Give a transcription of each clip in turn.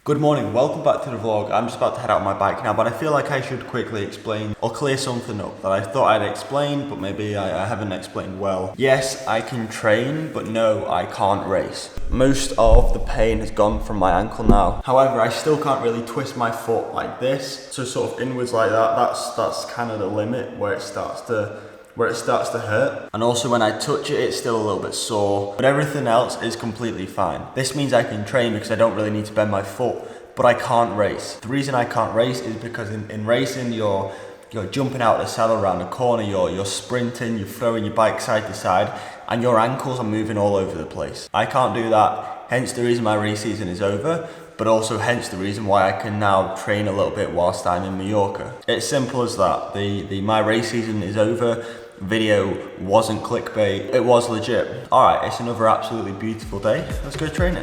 Good morning, welcome back to the vlog. I'm just about to head out on my bike now, but I feel like I should quickly explain or clear something up that I thought I'd explain, but maybe I haven't explained well. Yes, I can train, but no, I can't race. Most of the pain has gone from my ankle now. However, I still can't really twist my foot like this, so sort of inwards like that. That's kind of the limit where it starts to hurt. And also when I touch it, it's still a little bit sore, but everything else is completely fine. This means I can train because I don't really need to bend my foot, but I can't race. The reason I can't race is because in racing, you're jumping out of the saddle around the corner, you're sprinting, you're throwing your bike side to side, and your ankles are moving all over the place. I can't do that, hence the reason my race season is over, but also hence the reason why I can now train a little bit whilst I'm in Mallorca. It's simple as that. My race season is over. Video wasn't clickbait, it was legit. Alright, it's another absolutely beautiful day. Let's go training.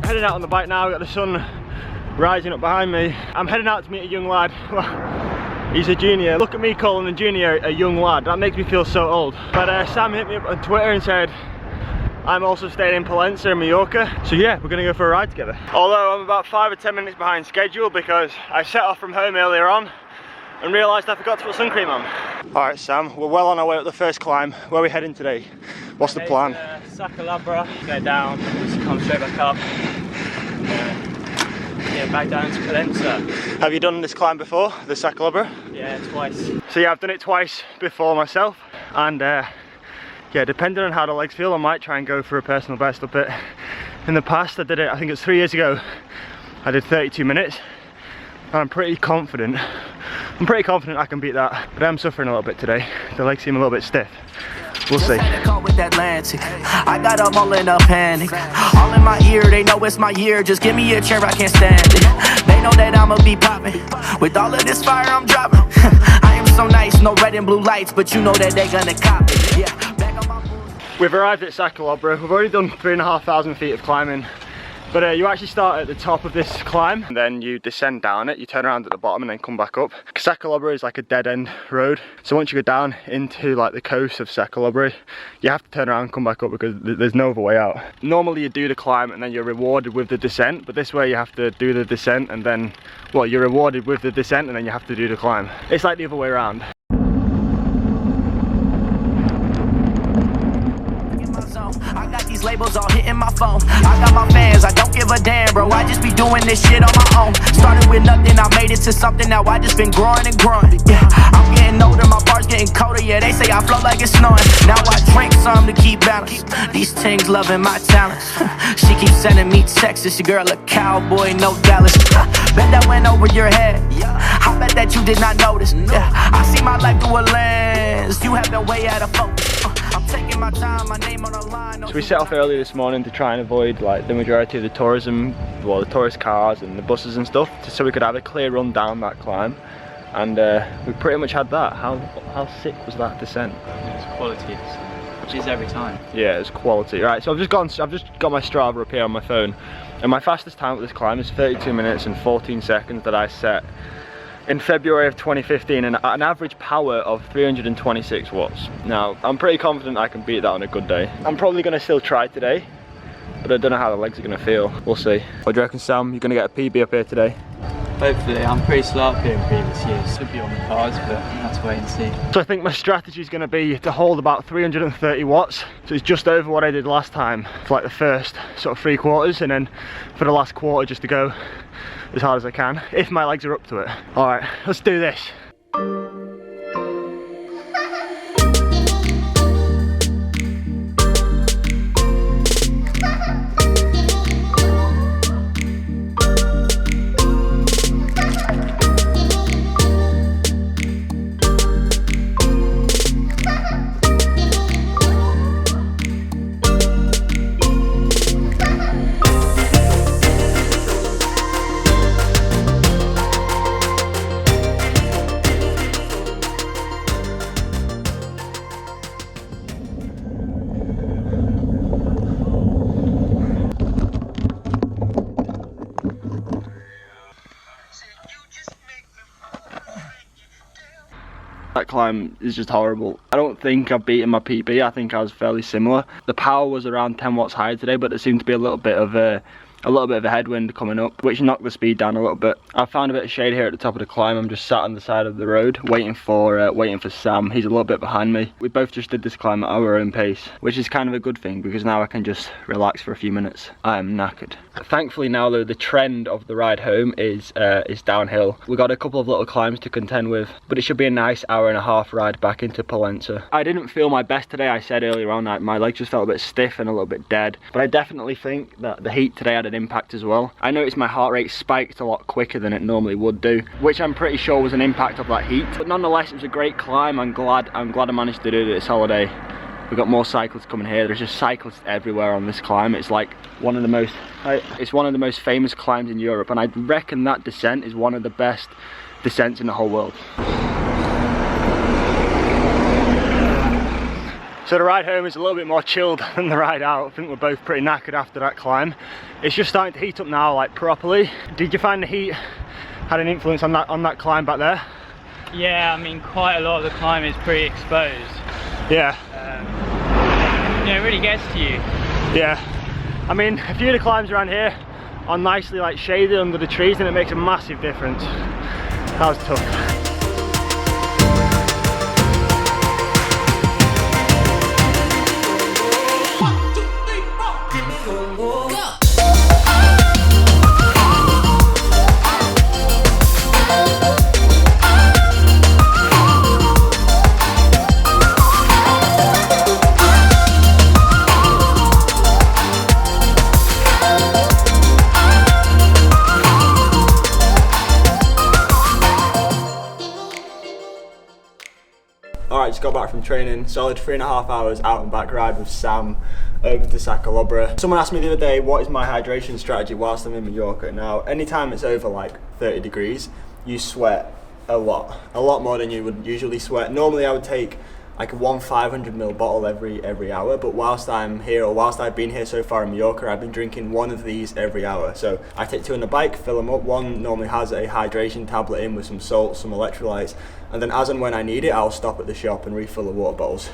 Heading out on the bike now, we've got the sun rising up behind me. I'm heading out to meet a young lad. Well, he's a junior. Look at me calling a junior a young lad. That makes me feel so old. But Sam hit me up on Twitter and said, I'm also staying in Palencia in Mallorca. So yeah, we're gonna go for a ride together. Although I'm about 5 or 10 minutes behind schedule because I set off from home earlier on and realised I forgot to put sun cream on. Alright Sam, we're well on our way up the first climb. Where are we heading today? What's the plan? Calobra, go down, just come straight back up. Yeah, back down to Palencia. Have you done this climb before, the Calobra? Yeah, twice. So yeah, I've done it twice before myself, and yeah, depending on how the legs feel, I might try and go for a personal best up it. In the past, I did it, I think it was 3 years ago, I did 32 minutes, and I'm pretty confident I can beat that, but I'm suffering a little bit today. The legs seem a little bit stiff. We'll see. I got them all in a panic. All in my ear, they know it's my year. Just give me a chair, I can't stand it. They know that I'ma be popping. With all of this fire, I'm dropping. I am so nice, no red and blue lights, but you know that they gonna cop it. Yeah, back on my boots. We've arrived at Calobra. We've already done 3,500 feet of climbing. But you actually start at the top of this climb, and then you descend down it, you turn around at the bottom and then come back up. Calobra is like a dead end road, so once you go down into like the coast of Calobra, you have to turn around and come back up because there's no other way out. Normally you do the climb and then you're rewarded with the descent, but this way you have to do the descent and then, well, you're rewarded with the descent and then you have to do the climb. It's like the other way around. Labels all hitting my phone. I got my fans, I don't give a damn, bro. I just be doing this shit on my own. Started with nothing, I made it to something. Now I just been growing and growing. Yeah, I'm getting older, my bars getting colder. Yeah, they say I flow like it's snowing. Now I drink some to keep balance. These things loving my talents. She keeps sending me texts. Your girl a cowboy, no Dallas. Bet that went over your head. I bet that you did not notice. Yeah, I see my life through a lens. You have been way out of focus. I'm taking my time, my name on the line. So we set off early this morning to try and avoid like the majority of the tourism, well, the tourist cars and the buses and stuff, so we could have a clear run down that climb. And we pretty much had that. How sick was that descent? It's quality, which is every time. Yeah, it's quality. Right, so I've just got my Strava up here on my phone, and my fastest time at this climb is 32 minutes and 14 seconds that I set in February of 2015, and an average power of 326 watts. Now, I'm pretty confident I can beat that on a good day. I'm probably going to still try today, but I don't know how the legs are going to feel. We'll see. What do you reckon, Sam? You're going to get a PB up here today? Hopefully. I'm pretty slow up here in previous years. Should be on the cards, but that's wait and see. So I think my strategy is going to be to hold about 330 watts. So it's just over what I did last time for like the first sort of 3 quarters, and then for the last quarter just to go as hard as I can, if my legs are up to it. Alright, let's do this. That climb is just horrible. I don't think I've beaten my PB. I think I was fairly similar. The power was around 10 watts higher today, but there seemed to be a little bit of a headwind coming up, which knocked the speed down a little bit. I found a bit of shade here at the top of the climb. I'm just sat on the side of the road waiting for Sam. He's a little bit behind me. We both just did this climb at our own pace, which is kind of a good thing because now I can just relax for a few minutes. I am knackered. Thankfully now though, the trend of the ride home is downhill. We got a couple of little climbs to contend with, but it should be a nice hour-and-a-half ride back into Pollenza. I didn't feel my best today. I said earlier on that my legs just felt a bit stiff and a little bit dead, but I definitely think that the heat today had an impact as well. I noticed my heart rate spiked a lot quicker than it normally would do, which I'm pretty sure was an impact of that heat. But nonetheless, it was a great climb. I'm glad I managed to do this holiday. We've got more cyclists coming here. There's just cyclists everywhere on this climb. It's like one of the most famous climbs in Europe, and I reckon that descent is one of the best descents in the whole world. So the ride home is a little bit more chilled than the ride out. I think we're both pretty knackered after that climb. It's just starting to heat up now, like properly. Did you find the heat had an influence on that climb back there? Yeah, I mean, quite a lot of the climb is pretty exposed. Yeah. Yeah, it really gets to you. Yeah. I mean, a few of the climbs around here are nicely like shaded under the trees, and it makes a massive difference. That was tough. Alright, just got back from training. Solid 3.5 hours out and back ride with Sam over to Calobra. Someone asked me the other day, what is my hydration strategy whilst I'm in Mallorca? Now, anytime it's over like 30 degrees, you sweat a lot more than you would usually sweat. Normally I would take like one 500ml bottle every hour, but whilst I'm here, or whilst I've been here so far in Mallorca, I've been drinking one of these every hour. So I take two on the bike, fill them up. One normally has a hydration tablet in with some salt, some electrolytes, and then as and when I need it, I'll stop at the shop and refill the water bottles.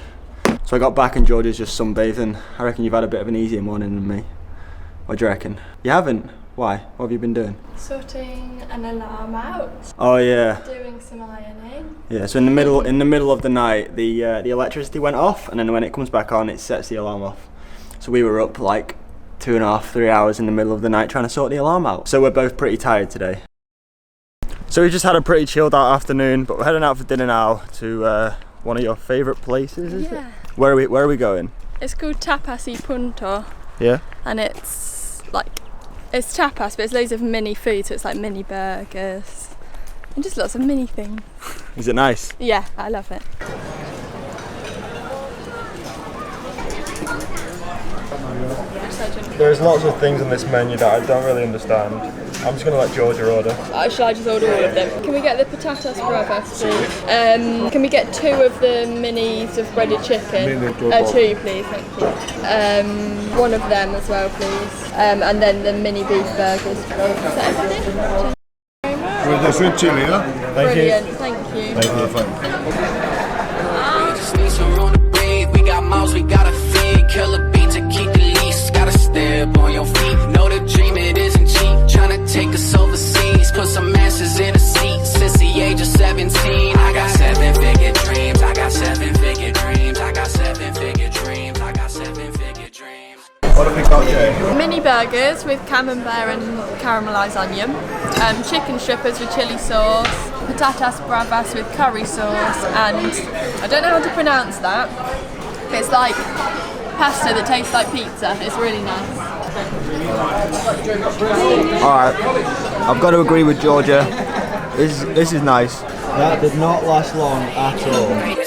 So I got back and Jorja's just sunbathing. I reckon you've had a bit of an easier morning than me. What do you reckon? You haven't? Why? What have you been doing? Sorting an alarm out. Oh yeah. Doing some ironing. Yeah. So in the middle of the night, the electricity went off, and then when it comes back on, it sets the alarm off. So we were up like 2.5, 3 hours in the middle of the night trying to sort the alarm out. So we're both pretty tired today. So we just had a pretty chilled out afternoon, but we're heading out for dinner now to one of your favourite places, is it? Where are we going? It's called Tapas y Punto. Yeah. And it's tapas, but it's loads of mini food, so it's like mini burgers and just lots of mini things. Is it nice? Yeah, I love it. There's lots of things on this menu that I don't really understand. I'm just going to let Jorja order. Shall I just order all of them? Can we get the patatas bravas, please? Can we get 2 of the minis of breaded chicken? 2, please, thank you. 1 of them as well, please. And then the mini beef burgers, please. Is that everything? With the sweet chili, yeah? Brilliant, thank you. Just need some room to breathe. We got mouths, we gotta feed. Killer beat to keep the lease. Gotta step on your feet. Know the dream, it isn't cheap. Tryna take us overseas. Put some asses in a seat. Since the age of 17. I got 7-figure dreams. I got 7-figure dreams. I got 7-figure dreams. I got 7-figure dreams. What have we got, Jay? Mini burgers with camembert and caramelised onion. Chicken strippers with chili sauce. Patatas bravas with curry sauce. And I don't know how to pronounce that. But it's like pasta that tastes like pizza. It's really nice. Alright, I've got to agree with Jorja. This is nice. That did not last long at all.